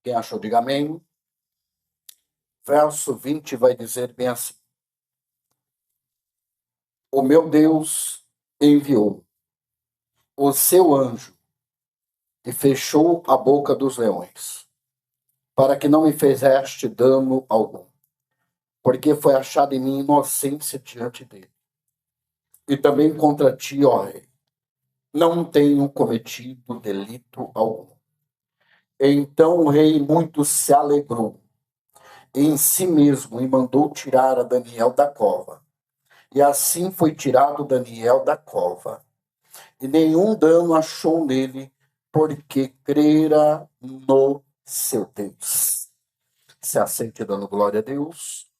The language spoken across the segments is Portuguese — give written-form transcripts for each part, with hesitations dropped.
Quem achou, diga amém. Verso 20 vai dizer bem assim: o meu Deus enviou o seu anjo e fechou a boca dos leões, para que não me fizeste dano algum, porque foi achada em mim inocência diante dele. E também contra ti, ó rei, não tenho cometido delito algum. Então o rei muito se alegrou em si mesmo e mandou tirar a Daniel da cova. E assim foi tirado Daniel da cova. E nenhum dano achou nele, porque crera no seu Deus. Se assente dando glória a Deus.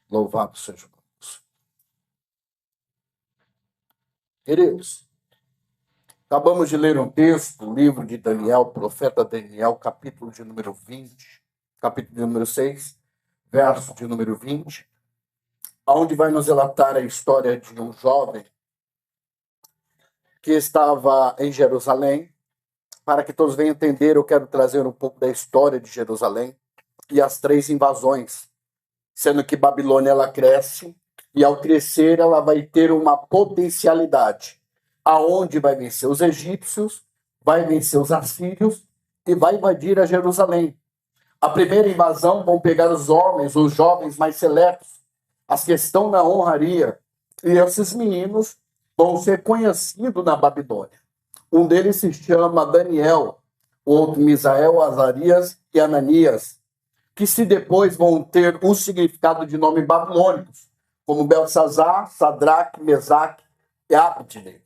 Louvado seja Deus. Queridos, acabamos de ler um texto, o livro de Daniel, profeta Daniel, capítulo de número 20, capítulo de número 6, verso de número 20, onde vai nos relatar a história de um jovem que estava em Jerusalém. Para que todos venham entender, eu quero trazer um pouco da história de Jerusalém e as 3 invasões, sendo que Babilônia ela cresce e ao crescer ela vai ter uma potencialidade, aonde vai vencer os egípcios, vai vencer os assírios e vai invadir a Jerusalém. A primeira invasão vão pegar os homens, os jovens mais seletos, as que estão na honraria, e esses meninos vão ser conhecidos na Babilônia. Um deles se chama Daniel, o outro Misael, Azarias e Ananias, que se depois vão ter um significado de nome babilônicos, como Belsazar, Sadraque, Mesaque e Abednego.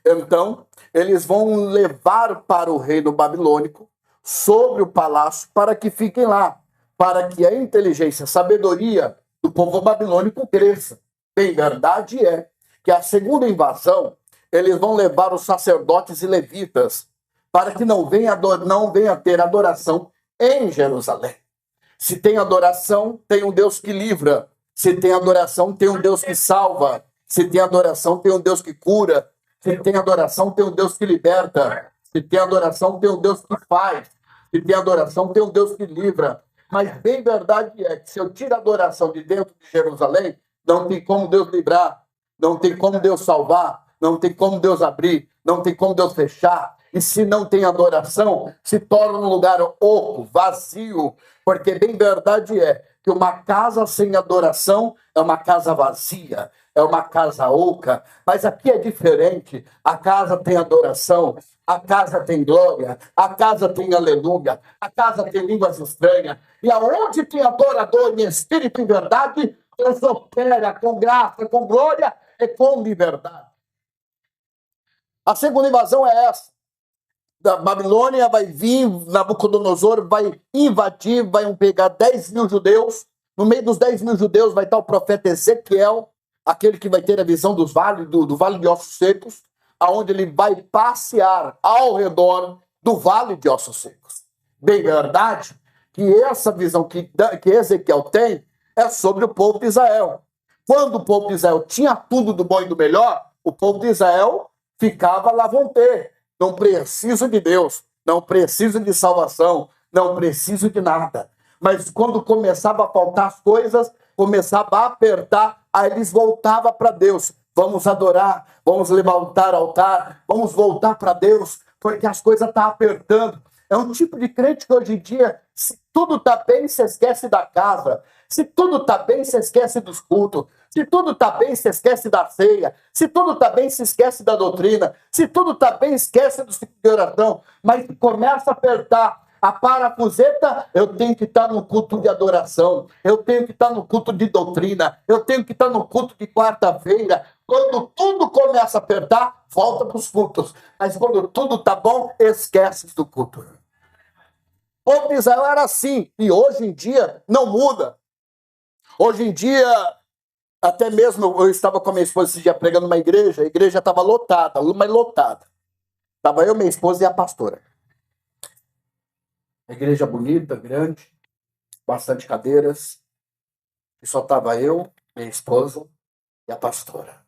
Então, eles vão levar para o reino babilônico, sobre o palácio, para que fiquem lá, para que a inteligência, a sabedoria do povo babilônico cresça. Bem, verdade é que a segunda invasão, eles vão levar os sacerdotes e levitas, para que não venha ter adoração em Jerusalém. Se tem adoração, tem um Deus que livra. Se tem adoração, tem um Deus que salva. Se tem adoração, tem um Deus que cura. Se tem adoração, tem um Deus que liberta. Se tem adoração, tem um Deus que faz. Se tem adoração, tem um Deus que livra. Mas bem verdade é que se eu tiro a adoração de dentro de Jerusalém, não tem como Deus livrar, não tem como Deus salvar, não tem como Deus abrir, não tem como Deus fechar. E se não tem adoração, se torna um lugar oco, vazio, porque bem verdade é que uma casa sem adoração é uma casa vazia, é uma casa oca, mas aqui é diferente. A casa tem adoração, a casa tem glória, a casa tem aleluia, a casa tem línguas estranhas, e aonde tem adorador em espírito e verdade, Deus opera com graça, com glória e com liberdade. A segunda invasão é essa. Da Babilônia vai vir, Nabucodonosor vai invadir, vai pegar 10 mil judeus. No meio dos 10 mil judeus vai estar o profeta Ezequiel, aquele que vai ter a visão do vale de ossos secos, aonde ele vai passear ao redor do vale de ossos secos. Bem verdade que essa visão que Ezequiel tem é sobre o povo de Israel. Quando o povo de Israel tinha tudo do bom e do melhor, o povo de Israel ficava lá vão ter. Não preciso de Deus, não preciso de salvação, não preciso de nada. Mas quando começava a faltar as coisas, começava a apertar, aí eles voltavam para Deus. Vamos adorar, vamos levantar altar, vamos voltar para Deus, porque as coisas estão apertando. É um tipo de crente que hoje em dia, se tudo está bem, se esquece da casa. Se tudo está bem, se esquece dos cultos. Se tudo está bem, se esquece da ceia. Se tudo está bem, se esquece da doutrina. Se tudo está bem, esquece do ciclo de oração. Mas começa a apertar a parafuseta, eu tenho que estar no culto de adoração. Eu tenho que estar no culto de doutrina. Eu tenho que estar no culto de quarta-feira. Quando tudo começa a apertar, volta para os cultos. Mas quando tudo está bom, esquece do culto. O povo de Israel era assim. E hoje em dia não muda. Hoje em dia, até mesmo eu estava com a minha esposa esse dia pregando numa igreja, a igreja estava lotada, mas lotada. Estava eu, minha esposa e a pastora. A igreja bonita, grande, bastante cadeiras. E só estava eu, minha esposa e a pastora.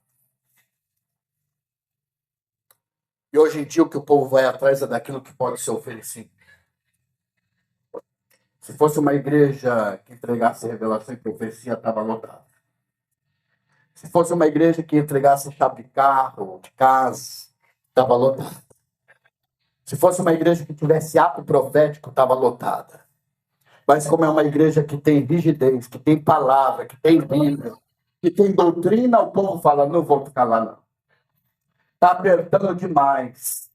E hoje em dia o que o povo vai atrás é daquilo que pode ser oferecido. Se fosse uma igreja que entregasse revelação e profecia, estava lotada. Se fosse uma igreja que entregasse chave de carro, de casa, estava lotada. Se fosse uma igreja que tivesse ato profético, estava lotada. Mas como é uma igreja que tem rigidez, que tem palavra, que tem Bíblia, que tem doutrina, o povo fala, não vou ficar lá não. Está apertando demais.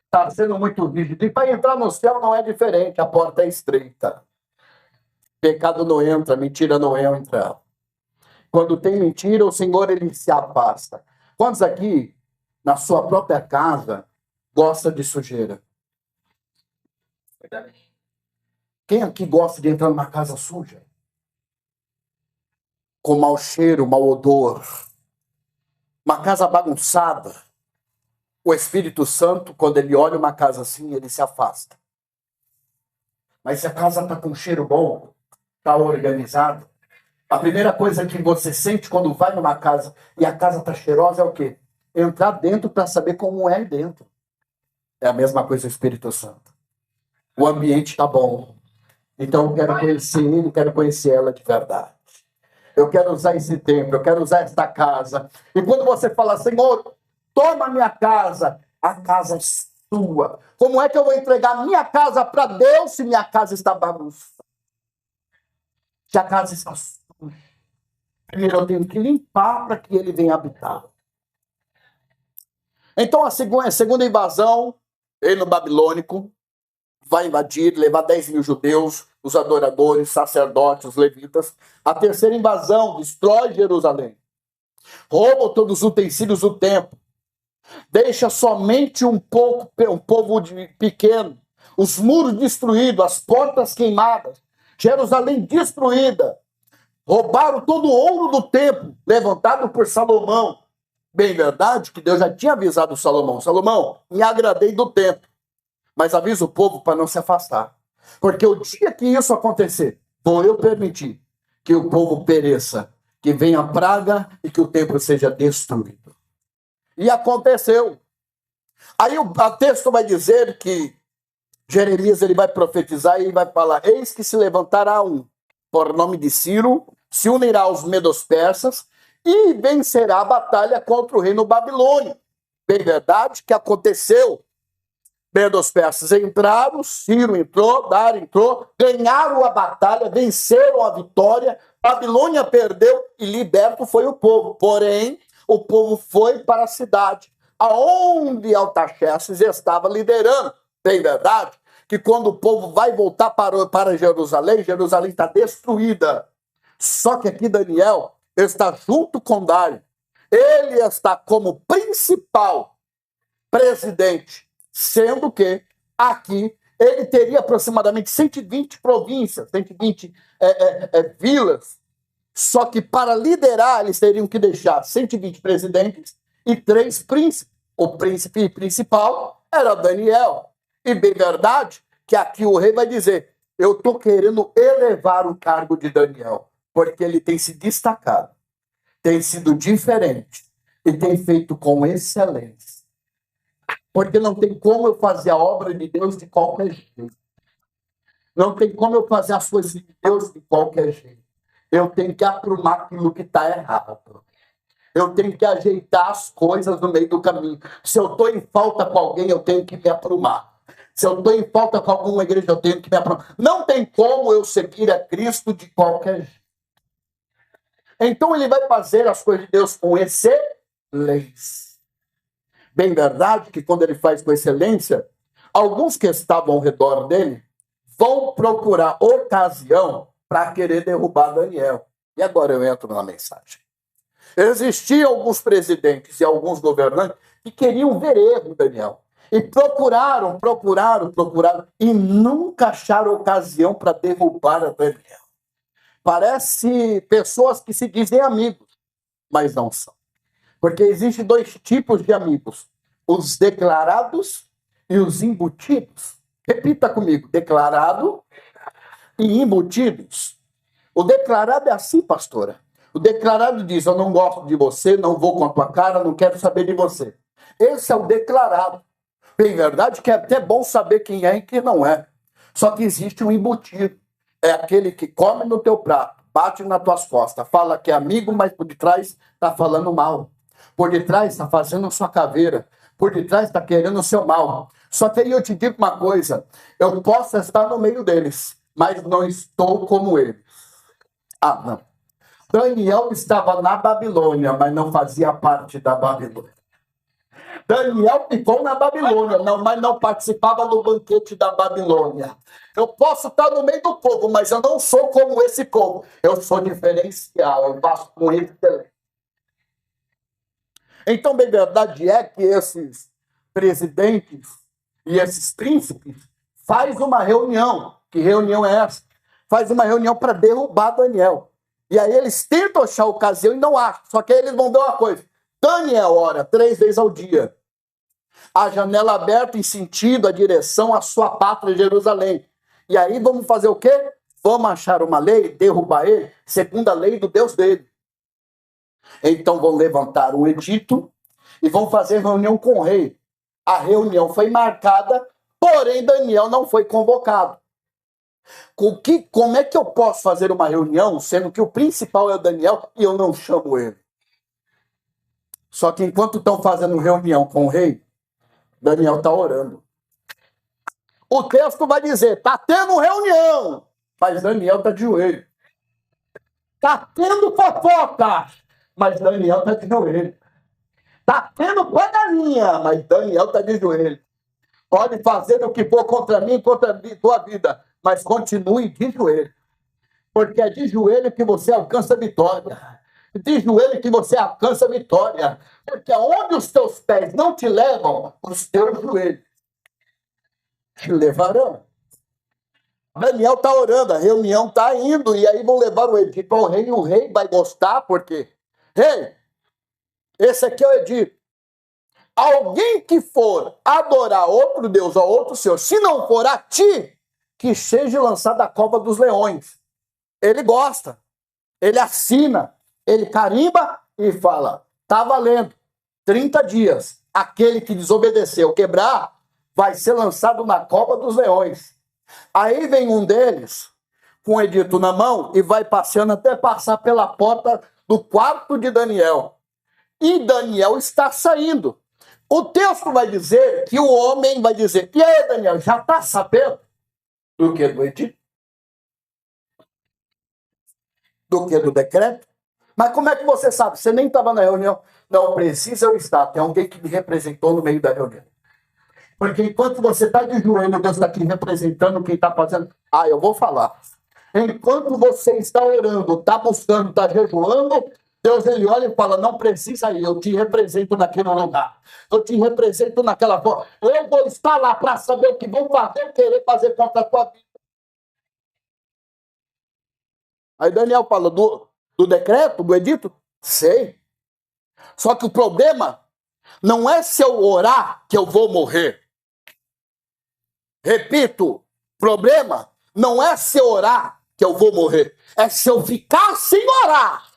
Está sendo muito rígido. E para entrar no céu não é diferente, a porta é estreita. Pecado não entra, mentira não entra. Quando tem mentira, o Senhor ele se afasta. Quantos aqui, na sua própria casa, gosta de sujeira? Quem aqui gosta de entrar numa casa suja? Com mau cheiro, mau odor. Uma casa bagunçada. O Espírito Santo, quando ele olha uma casa assim, ele se afasta. Mas se a casa está com cheiro bom, está organizada, a primeira coisa que você sente quando vai numa casa e a casa está cheirosa é o quê? Entrar dentro para saber como é dentro. É a mesma coisa o Espírito Santo. O ambiente está bom. Então eu quero conhecer ele, quero conhecer ela de verdade. Eu quero usar esse templo, eu quero usar esta casa. E quando você fala, Senhor, toma minha casa, a casa é sua. Como é que eu vou entregar minha casa para Deus se minha casa está bagunçada? Se a casa está suja. Primeiro eu tenho que limpar para que ele venha habitar. Então a segunda invasão, reino babilônico, vai invadir, levar 10 mil judeus, os adoradores, sacerdotes, os levitas. A terceira invasão destrói Jerusalém. Rouba todos os utensílios do templo. Deixa somente um povo pequeno. Os muros destruídos, as portas queimadas. Jerusalém destruída. Roubaram todo o ouro do templo, levantado por Salomão. Bem verdade que Deus já tinha avisado Salomão. Salomão, me agradei do templo. Mas avisa o povo para não se afastar. Porque o dia que isso acontecer, vou eu permitir que o povo pereça, que venha a praga e que o templo seja destruído. E aconteceu. Aí o texto vai dizer que Jeremias ele vai profetizar e ele vai falar, eis que se levantará um, por nome de Ciro, se unirá aos medos-persas e vencerá a batalha contra o reino babilônio. Bem verdade que aconteceu. Medos-persas entraram, Ciro entrou, Dário entrou, ganharam a batalha, venceram a vitória, Babilônia perdeu e liberto foi o povo. Porém, o povo foi para a cidade, aonde Artaxerxes estava liderando. Bem verdade que quando o povo vai voltar para Jerusalém, Jerusalém está destruída. Só que aqui Daniel está junto com Dário. Ele está como principal presidente, sendo que aqui ele teria aproximadamente 120 províncias, 120 vilas. Só que para liderar, eles teriam que deixar 120 presidentes e 3 príncipes. O príncipe principal era Daniel. E bem verdade que aqui o rei vai dizer, eu estou querendo elevar o cargo de Daniel, porque ele tem se destacado, tem sido diferente e tem feito com excelência. Porque não tem como eu fazer a obra de Deus de qualquer jeito. Não tem como eu fazer as coisas de Deus de qualquer jeito. Eu tenho que aprumar aquilo que está errado. Eu tenho que ajeitar as coisas no meio do caminho. Se eu estou em falta com alguém, eu tenho que me aprumar. Se eu estou em falta com alguma igreja, eu tenho que me aprumar. Não tem como eu seguir a Cristo de qualquer jeito. Então ele vai fazer as coisas de Deus com excelência. Bem verdade que quando ele faz com excelência, alguns que estavam ao redor dele vão procurar ocasião para querer derrubar Daniel. E agora eu entro na mensagem. Existiam alguns presidentes e alguns governantes que queriam ver erro em Daniel. E procuraram, e nunca acharam ocasião para derrubar a Daniel. Parece pessoas que se dizem amigos, mas não são. Porque existem 2 tipos de amigos, os declarados e os embutidos. Repita comigo, declarado e embutidos. O declarado é assim, pastora. O declarado diz, eu não gosto de você, não vou com a tua cara, não quero saber de você. Esse é o declarado. Bem verdade que é até bom saber quem é e quem não é. Só que existe um embutido. é aquele que come no teu prato, bate nas tuas costas, fala que é amigo, mas por detrás está falando mal. Por detrás está fazendo sua caveira. Por detrás está querendo o seu mal. Só que aí eu te digo uma coisa, eu posso estar no meio deles, mas não estou como eles. Ah, não. Daniel estava na Babilônia, mas não fazia parte da Babilônia. Daniel ficou na Babilônia, mas não participava do banquete da Babilônia. Eu posso estar no meio do povo, mas eu não sou como esse povo. Eu sou diferencial, eu faço com excelência. Então, bem, verdade é que esses presidentes e esses príncipes faz uma reunião. Que reunião é essa? Faz uma reunião para derrubar Daniel. E aí eles tentam achar a ocasião e não acham. Só que aí eles vão ver uma coisa. Daniel ora 3 vezes ao dia. A janela aberta em sentido, a direção à sua pátria, Jerusalém. E aí vamos fazer o quê? Vamos achar uma lei, derrubar ele, segundo a lei do Deus dele. Então vão levantar um edito e vão fazer reunião com o rei. A reunião foi marcada, porém Daniel não foi convocado. Como é que eu posso fazer uma reunião, sendo que o principal é o Daniel e eu não chamo ele? Só que enquanto estão fazendo reunião com o rei, Daniel está orando. O texto vai dizer, está tendo reunião, mas Daniel está de joelho. Está tendo fofoca, mas Daniel está de joelho. Está tendo panelinha, mas Daniel está de joelho. Pode fazer o que for contra mim, contra a tua vida, mas continue de joelho. Porque é de joelho que você alcança a vitória. De joelho que você alcança a vitória. Porque onde os teus pés não te levam, os teus joelhos te levarão. Daniel está orando, a reunião está indo, e aí vão levar o edito ao rei, e o rei vai gostar, porque, rei, esse aqui é o edito. Alguém que for adorar outro Deus ou outro Senhor, se não for a ti, que seja lançado à cova dos leões. Ele gosta, ele assina, ele carimba e fala, tá valendo, 30 dias. Aquele que desobedeceu, quebrar, vai ser lançado na cova dos leões. Aí vem um deles, com o edito na mão, e vai passeando até passar pela porta do quarto de Daniel. E Daniel está saindo. O texto vai dizer que o homem vai dizer, e aí, Daniel, já está sabendo do que do edito? Do que do decreto? Mas como é que você sabe? Você nem estava na reunião. Não precisa eu estar. Tem alguém que me representou no meio da reunião. Porque enquanto você está de joelho, Deus está aqui representando quem está fazendo. Ah, eu vou falar. Enquanto você está orando, está buscando, está jejuando, Deus ele olha e fala, não precisa ir, eu te represento naquele lugar. Eu te represento naquela forma. Eu vou estar lá para saber o que vão fazer, querer fazer contra a tua vida. Aí Daniel fala do decreto, do edito? Sei. Só que o problema não é se eu orar que eu vou morrer. Repito, problema não é se eu orar que eu vou morrer. É se eu ficar sem orar.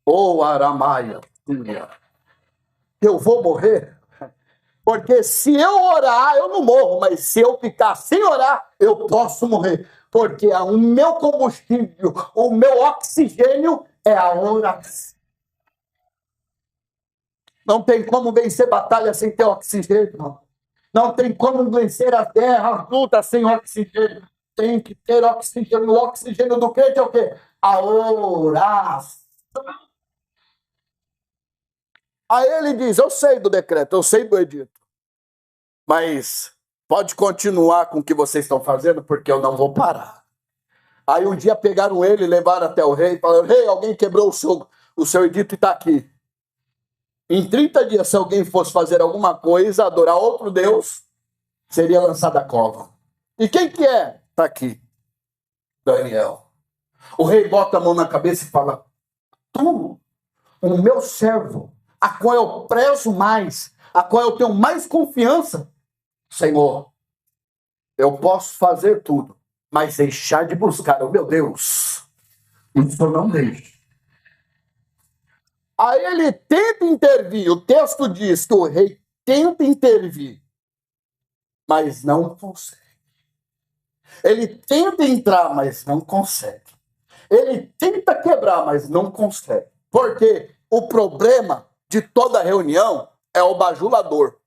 Ô, Aramaia, eu vou morrer. Porque se eu orar, eu não morro. Mas se eu ficar sem orar, eu posso morrer. Porque o meu combustível, o meu oxigênio é a oração. Não tem como vencer batalha sem ter oxigênio. Não tem como vencer as guerras, lutas sem oxigênio. Tem que ter oxigênio. O oxigênio do crente é o quê? A oração. Aí ele diz, eu sei do decreto, eu sei do edito. Mas pode continuar com o que vocês estão fazendo, porque eu não vou parar. Aí um dia pegaram ele, levaram até o rei, e falaram, rei, alguém quebrou o seu edito e está aqui. Em 30 dias, se alguém fosse fazer alguma coisa, adorar outro Deus, seria lançado à cova. E quem que é? Está aqui. Daniel. O rei bota a mão na cabeça e fala, tu, o meu servo, a qual eu prezo mais, a qual eu tenho mais confiança, Senhor, eu posso fazer tudo, mas deixar de buscar o meu Deus, isso eu não deixo. Aí ele tenta intervir, o texto diz que o rei tenta intervir, mas não consegue. Ele tenta entrar, mas não consegue. Ele tenta quebrar, mas não consegue. Porque o problema de toda reunião é o bajulador.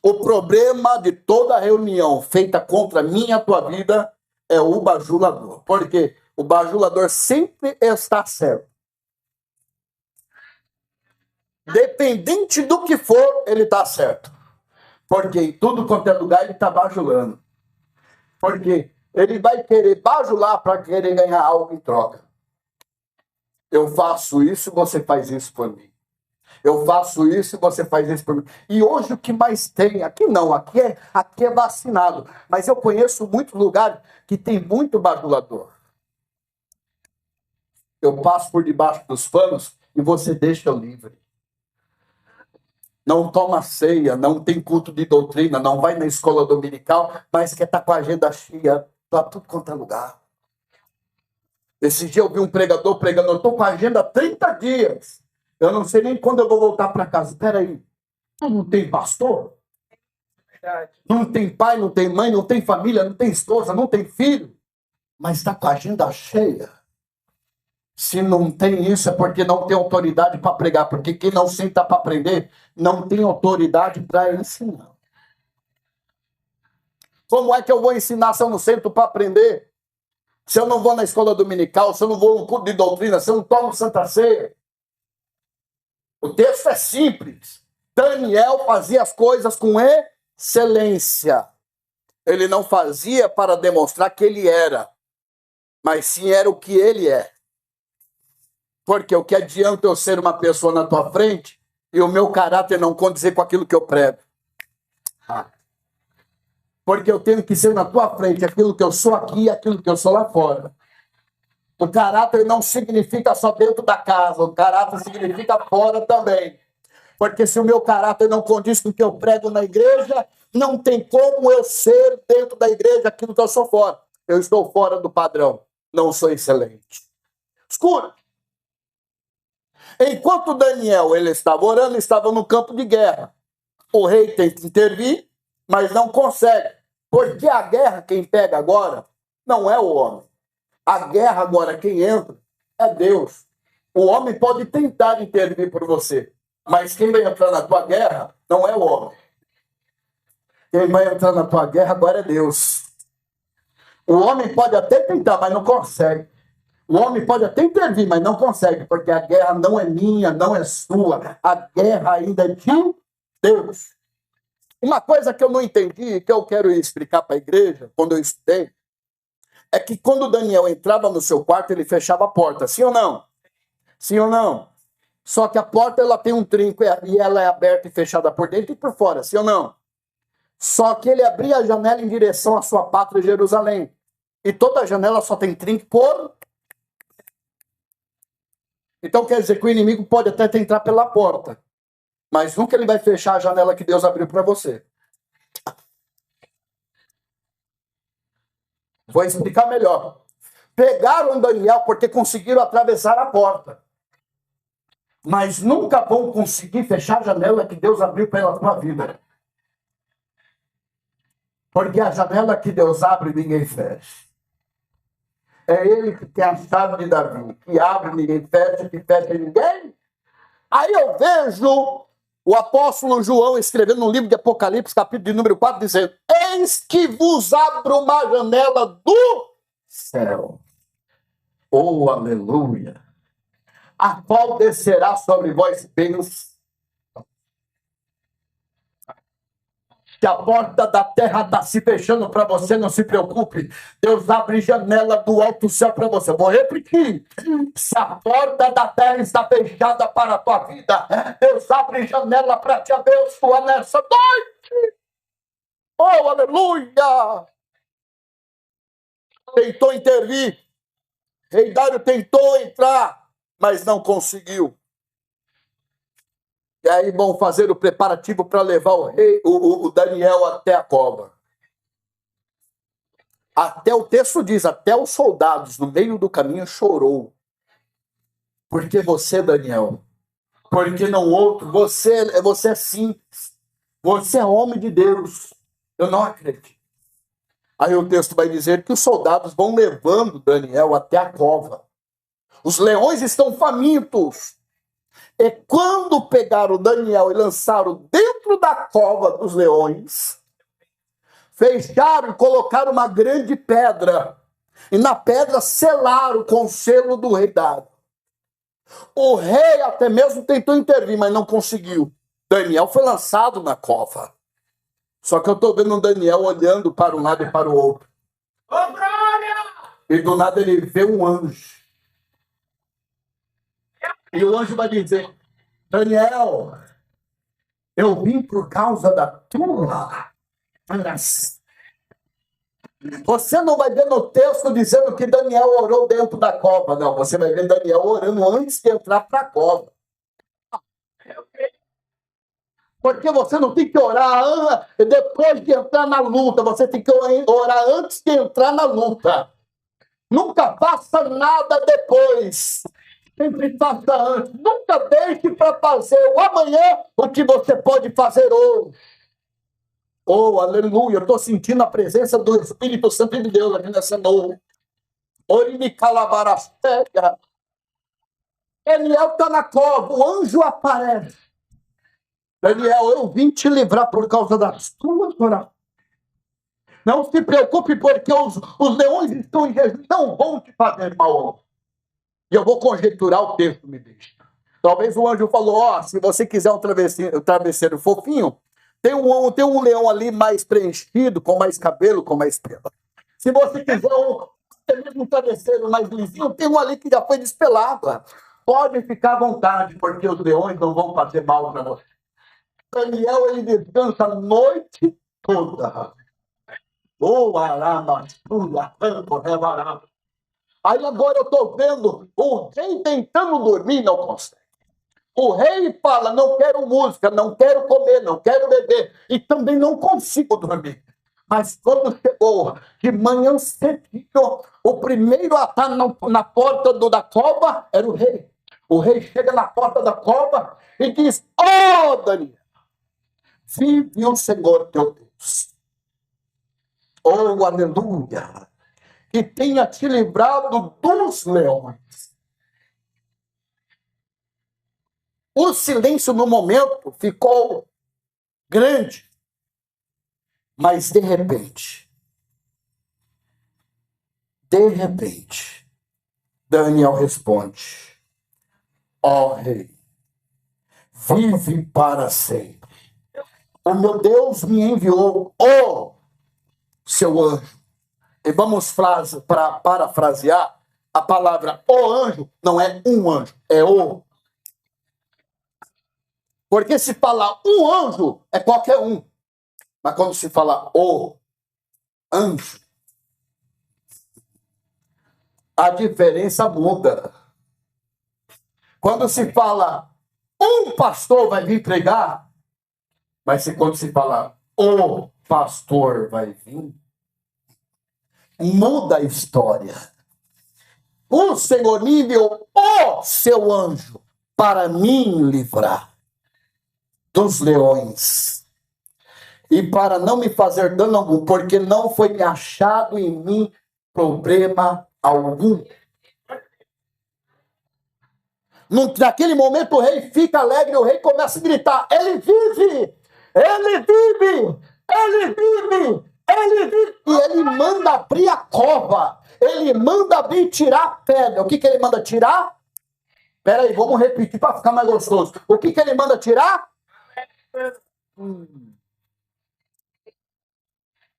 O problema de toda reunião feita contra mim e a tua vida é o bajulador. Porque o bajulador sempre está certo. Dependente do que for, ele está certo. Porque em tudo quanto é lugar ele está bajulando. Porque ele vai querer bajular para querer ganhar algo em troca. Eu faço isso, você faz isso por mim. Eu faço isso e você faz isso por mim. E hoje o que mais tem, aqui não, aqui é vacinado. Mas eu conheço muitos lugares que tem muito bajulador. Eu passo por debaixo dos panos e você deixa eu livre. Não toma ceia, não tem culto de doutrina, não vai na escola dominical, mas quer estar com a agenda cheia para tudo quanto é lugar. Esse dia eu vi um pregador pregando, eu estou com a agenda há 30 dias. Eu não sei nem quando eu vou voltar para casa. Espera aí, não tem pastor? Não tem pai, não tem mãe, não tem família, não tem esposa, não tem filho, mas está com a agenda cheia. Se não tem isso, é porque não tem autoridade para pregar, porque quem não senta para aprender, não tem autoridade para ensinar. Como é que eu vou ensinar se eu não sento para aprender? Se eu não vou na escola dominical, se eu não vou no culto de doutrina, se eu não tomo Santa Ceia? O texto é simples. Daniel fazia as coisas com excelência. Ele não fazia para demonstrar que ele era, mas sim era o que ele é. Porque o que adianta eu ser uma pessoa na tua frente e o meu caráter não condizer com aquilo que eu prego? Porque eu tenho que ser na tua frente aquilo que eu sou aqui e aquilo que eu sou lá fora. O caráter não significa só dentro da casa, o caráter significa fora também. Porque se o meu caráter não condiz com o que eu prego na igreja, não tem como eu ser dentro da igreja aquilo que eu sou fora. Eu estou fora do padrão, não sou excelente. Escute. Enquanto Daniel ele estava orando, estava no campo de guerra. O rei tenta intervir, mas não consegue. Porque a guerra, quem pega agora, não é o homem. A guerra agora, quem entra, é Deus. O homem pode tentar intervir por você, mas quem vai entrar na tua guerra não é o homem. Quem vai entrar na tua guerra agora é Deus. O homem pode até tentar, mas não consegue. O homem pode até intervir, mas não consegue, porque a guerra não é minha, não é sua. A guerra ainda é de Deus. Uma coisa que eu não entendi, que eu quero explicar para a igreja, quando eu estudei, é que quando Daniel entrava no seu quarto, ele fechava a porta. Sim ou não? Sim ou não? Só que a porta ela tem um trinco e ela é aberta e fechada por dentro e por fora. Sim ou não? Só que ele abria a janela em direção à sua pátria, Jerusalém. E toda janela só tem trinco por... Então quer dizer que o inimigo pode até entrar pela porta, mas nunca ele vai fechar a janela que Deus abriu para você. Vou explicar melhor. Pegaram Daniel porque conseguiram atravessar a porta, mas nunca vão conseguir fechar a janela que Deus abriu pela tua vida. Porque a janela que Deus abre, ninguém fecha. É ele que tem a chave de Davi, que abre, ninguém fecha, que fecha ninguém. Aí eu vejo o apóstolo João escrevendo no livro de Apocalipse, capítulo de número 4, dizendo: eis que vos abro uma janela do céu. Oh, aleluia! A qual descerá sobre vós bênçãos. Que a porta da terra está se fechando para você, não se preocupe. Deus abre janela do alto céu para você. Vou repetir. Se a porta da terra está fechada para a tua vida, Deus abre janela para te abençoar nessa noite. Oh, aleluia! Tentou intervir. Rei Dário tentou entrar, mas não conseguiu. E aí vão fazer o preparativo para levar o Daniel até a cova. Até o texto diz, até os soldados no meio do caminho chorou. Porque você, Daniel, porque não outro, você é simples. Você é homem de Deus. Eu não acredito. Aí o texto vai dizer que os soldados vão levando Daniel até a cova. Os leões estão famintos. E quando pegaram Daniel e lançaram dentro da cova dos leões, fecharam e colocaram uma grande pedra. E na pedra selaram com o selo do rei Dário. O rei até mesmo tentou intervir, mas não conseguiu. Daniel foi lançado na cova. Só que eu estou vendo o Daniel olhando para um lado e para o outro. E do nada ele vê um anjo. E o anjo vai dizer: Daniel, eu vim por causa da tua oração. Você não vai ver no texto dizendo que Daniel orou dentro da cova, não. Você vai ver Daniel orando antes de entrar para a cova. Porque você não tem que orar depois de entrar na luta. Você tem que orar antes de entrar na luta. Nunca faça nada depois. Sempre faça antes. Nunca deixe para fazer o amanhã o que você pode fazer hoje. Oh, aleluia. Eu estou sentindo a presença do Espírito Santo de Deus aqui nessa noite. Orime calabarastega. Daniel está na cova. O anjo aparece. Daniel, eu vim te livrar por causa das tuas orações. Não se preocupe, porque os leões estão em jejum, não vão te fazer mal. E eu vou conjecturar o texto, me deixa. Talvez o anjo falou: se você quiser um travesseiro fofinho, tem um leão ali mais preenchido, com mais cabelo, com mais pelo. Se você quiser um travesseiro mais lisinho, tem um ali que já foi despelado. Pode ficar à vontade, porque os leões não vão fazer mal para você. Daniel, ele descansa a noite toda. Aí agora eu estou vendo o rei tentando dormir, não consegue. O rei fala: não quero música, não quero comer, não quero beber. E também não consigo dormir. Mas quando chegou de manhã cedinho, o primeiro a estar na porta da cova era o rei. O rei chega na porta da cova e diz: Daniel, vive o Senhor teu Deus. Oh, aleluia! Que tenha te livrado dos leões. O silêncio no momento ficou grande, mas de repente, Daniel responde: ó rei, vive para sempre. O meu Deus me enviou o seu anjo. E vamos parafrasear: a palavra o anjo não é um anjo, é o. Porque se falar um anjo, é qualquer um. Mas quando se fala o anjo, a diferença muda. Quando se fala um pastor vai vir pregar, mas quando se fala o pastor vai vir, muda a história. O Senhor me enviou o seu anjo para me livrar dos leões e para não me fazer dano algum, porque não foi me achado em mim problema algum. Naquele momento o rei fica alegre, o rei começa a gritar: ele vive! Ele vive! Ele vive! Ele vive! E ele manda abrir a cova. Ele manda abrir e tirar a pedra. O que ele manda tirar? Peraí, vamos repetir para ficar mais gostoso. O que ele manda tirar?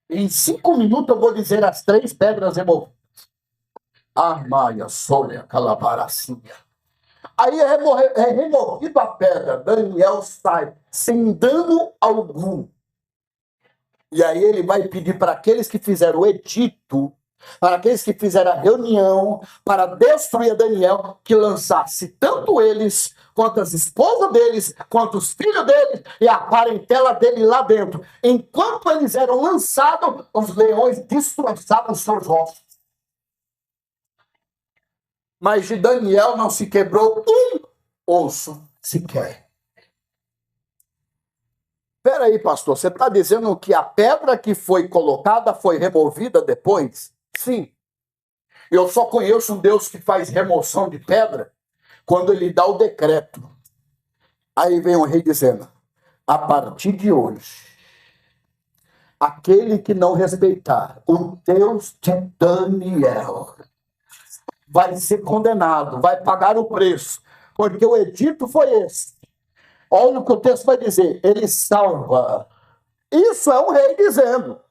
Em 5 minutos eu vou dizer as 3 pedras removidas. Armaia, sólia, calabaracinha. Aí é removido a pedra. Daniel sai sem dano algum. E aí ele vai pedir para aqueles que fizeram o edito, para aqueles que fizeram a reunião, para destruir Daniel, que lançasse tanto eles, quanto as esposas deles, quanto os filhos deles e a parentela dele lá dentro. Enquanto eles eram lançados, os leões destroçavam seus ossos. Mas de Daniel não se quebrou um osso sequer. espera aí, pastor, você está dizendo que a pedra que foi colocada foi removida depois? Sim. Eu só conheço um Deus que faz remoção de pedra quando ele dá o decreto. Aí vem o rei dizendo, a partir de hoje, aquele que não respeitar o Deus de Daniel vai ser condenado, vai pagar o preço, porque o edito foi esse. Olha o que o texto vai dizer, ele salva. Isso é um rei dizendo.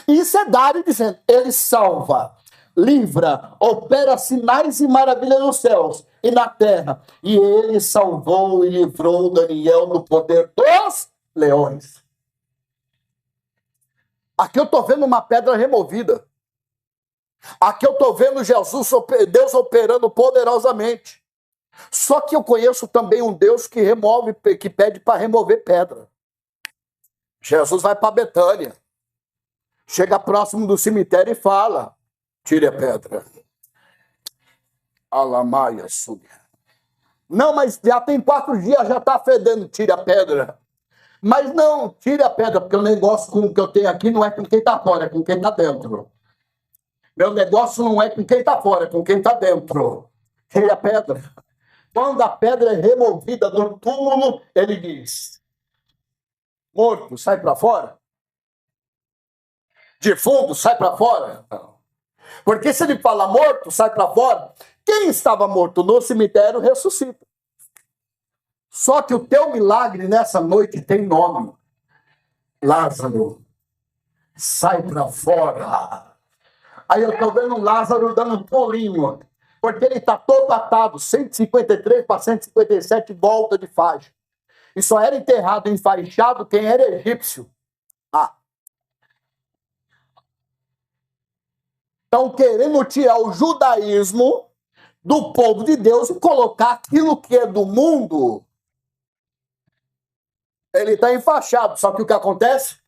Isso é Dário dizendo, ele salva, livra, opera sinais e maravilhas nos céus e na terra. E ele salvou e livrou Daniel do poder dos leões. Aqui eu estou vendo uma pedra removida. Aqui eu estou vendo Deus operando poderosamente. Só que eu conheço também um Deus que pede para remover pedra. Jesus vai para Betânia. Chega próximo do cemitério e fala, tire a pedra. Alamaia, Súbia. Não, mas já tem 4 dias, já está fedendo, tire a pedra. Mas não, tire a pedra, porque o negócio com o que eu tenho aqui não é com quem está fora, é com quem está dentro. Meu negócio não é com quem está fora, é com quem está dentro. Tire a pedra. Quando a pedra é removida do túmulo, ele diz, morto, sai para fora. Defunto, sai para fora. Porque se ele fala morto, sai para fora, quem estava morto no cemitério ressuscita. Só que o teu milagre nessa noite tem nome. Lázaro, sai para fora. Aí eu estou vendo o Lázaro dando um pulinho, porque ele está todo atado, 153 para 157 volta de faixa. E só era enterrado, enfaixado, quem era egípcio. Estão querendo tirar o judaísmo do povo de Deus e colocar aquilo que é do mundo. Ele está enfaixado, só que o que acontece?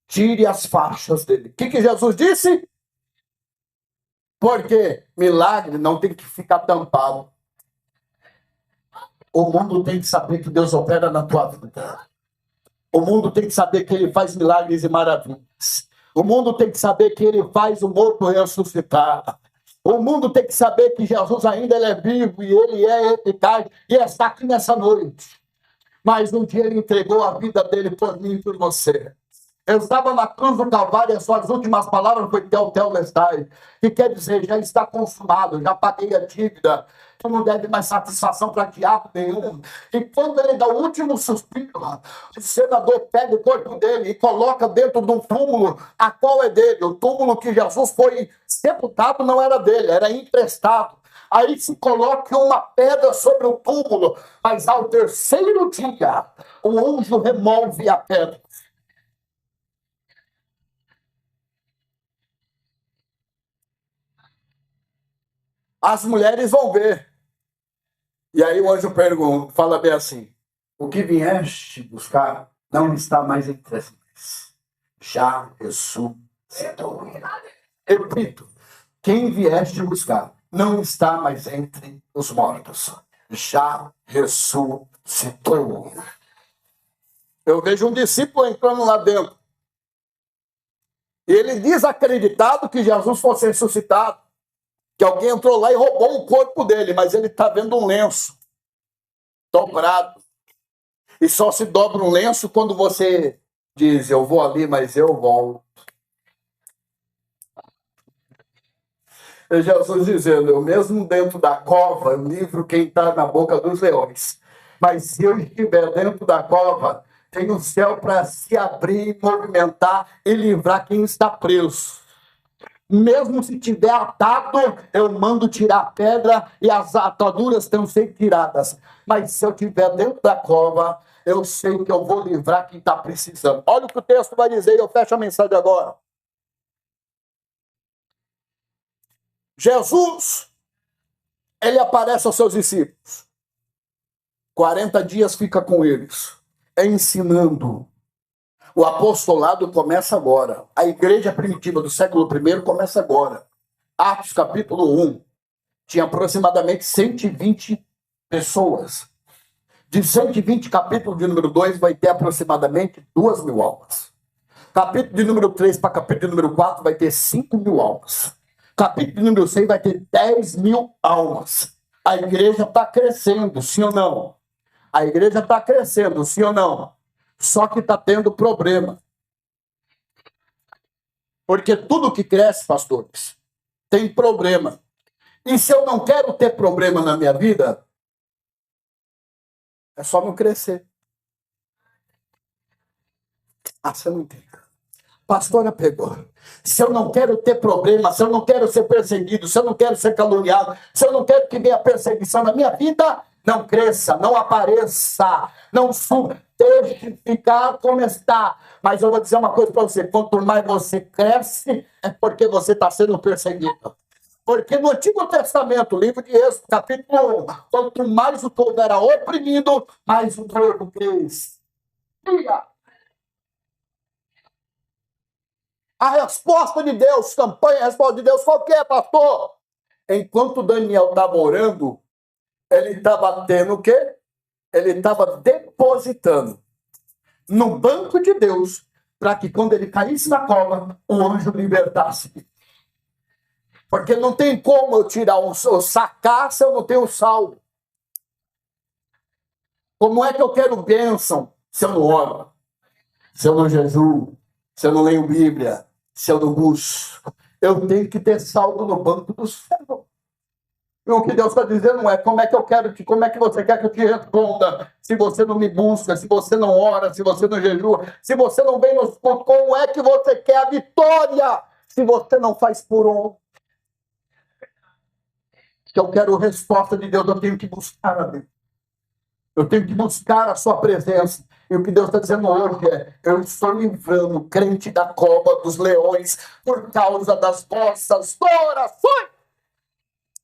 Tire as faixas dele. O que Jesus disse? Porque milagre não tem que ficar tampado. O mundo tem que saber que Deus opera na tua vida. O mundo tem que saber que ele faz milagres e maravilhas. O mundo tem que saber que ele faz o morto ressuscitar. O mundo tem que saber que Jesus ainda é vivo e ele é eficaz e está aqui nessa noite. Mas um dia ele entregou a vida dele por mim e por você. Eu estava na cruz do Calvário e as suas últimas palavras foi Tetelestai, que quer dizer, já está consumado, já paguei a dívida, tu não deve mais satisfação para diabo nenhum. E quando ele dá o último suspiro, o senador pega o corpo dele e coloca dentro de um túmulo, a qual é dele. O túmulo que Jesus foi sepultado não era dele, era emprestado. Aí se coloca uma pedra sobre o túmulo, mas ao terceiro dia, o anjo remove a pedra. As mulheres vão ver. E aí o anjo pergunta, fala bem assim, o que vieste buscar não está mais entre nós. Já ressuscitou. Repito, quem vieste buscar não está mais entre os mortos. Já ressuscitou. Eu vejo um discípulo entrando lá dentro. E ele desacreditado que Jesus fosse ressuscitado. Que alguém entrou lá e roubou o corpo dele, mas ele está vendo um lenço dobrado. E só se dobra um lenço quando você diz, eu vou ali, mas eu volto. É Jesus dizendo, eu mesmo dentro da cova, eu livro quem está na boca dos leões. Mas se eu estiver dentro da cova, tem o céu para se abrir, movimentar e livrar quem está preso. Mesmo se tiver atado, eu mando tirar a pedra e as ataduras estão sendo tiradas. Mas se eu estiver dentro da cova, eu sei que eu vou livrar quem está precisando. Olha o que o texto vai dizer e eu fecho a mensagem agora. Jesus, ele aparece aos seus discípulos. 40 dias fica com eles, ensinando. O apostolado começa agora. A igreja primitiva do século I começa agora. Atos capítulo 1. Tinha aproximadamente 120 pessoas. De 120 capítulos de número 2 vai ter aproximadamente 2.000 almas. Capítulo de número 3 para capítulo de número 4 vai ter 5.000 almas. Capítulo de número 6 vai ter 10.000 almas. A igreja está crescendo, sim ou não? A igreja está crescendo, sim ou não? Só que está tendo problema. Porque tudo que cresce, pastores, tem problema. E se eu não quero ter problema na minha vida, é só não crescer. Ah, você não entende. Pastora pegou. Se eu não quero ter problema, se eu não quero ser perseguido, se eu não quero ser caluniado, se eu não quero que venha perseguição na minha vida, não cresça, não apareça, não suba, deixe ficar como está. Mas eu vou dizer uma coisa para você: quanto mais você cresce, é porque você está sendo perseguido. Porque no Antigo Testamento, livro de Êxodo, capítulo 1, quanto mais o povo era oprimido, mais o povo crescia. A resposta de Deus, campanha, a resposta de Deus, qual que é, pastor? Enquanto Daniel estava orando, ele estava tendo o quê? Ele estava depositando no banco de Deus, para que quando ele caísse na cova, o anjo libertasse. Porque não tem como eu tirar ou sacar se eu não tenho saldo. Como é que eu quero bênção se eu não oro? Se eu não jejuo? Se eu não leio Bíblia? Se eu não busco? Eu tenho que ter saldo no banco do céu. E o que Deus está dizendo é como é que eu quero que, como é que você quer que eu te responda se você não me busca, se você não ora, se você não jejua, se você não vem nos pontos, como é que você quer a vitória se você não faz por onde? Se eu quero resposta de Deus, eu tenho que buscar a Deus. Eu tenho que buscar a sua presença. E o que Deus está dizendo hoje é: eu estou livrando o crente da cova dos leões por causa das vossas orações.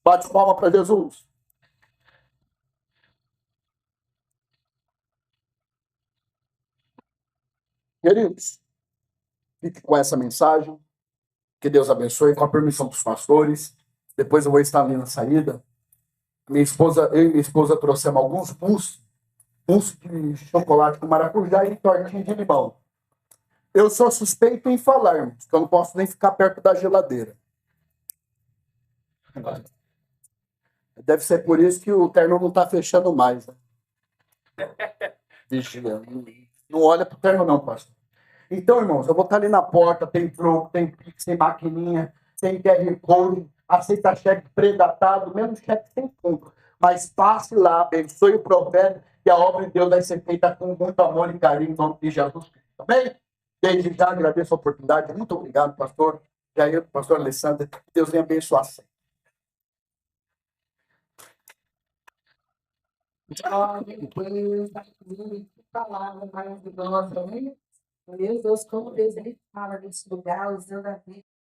Bate palma para Jesus. Queridos, fique com essa mensagem. Que Deus abençoe, com a permissão dos pastores. Depois eu vou estar ali na saída. Eu e minha esposa trouxemos alguns mousse de chocolate com maracujá e tortinha de limão. Eu sou suspeito em falar, porque eu não posso nem ficar perto da geladeira. Deve ser por isso que o terno não está fechando mais. Né? Vigia. Não olha pro terno não, pastor. Então, irmãos, eu vou estar ali na porta, tem troco, tem Pix, tem maquininha, tem QR Code, aceita cheque predatado, mesmo cheque sem fundo. Mas passe lá, abençoe o profeta, e a obra de Deus vai ser feita com muito amor e carinho em nome de Jesus Cristo. Tá bem? Desde já agradeço a oportunidade. Muito obrigado, pastor Jair, pastor Alessandro. Deus venha abençoar sempre. Palavra maravilhosa, né? Meu Deus, como Deus ele fala nesse lugar, usando a vida.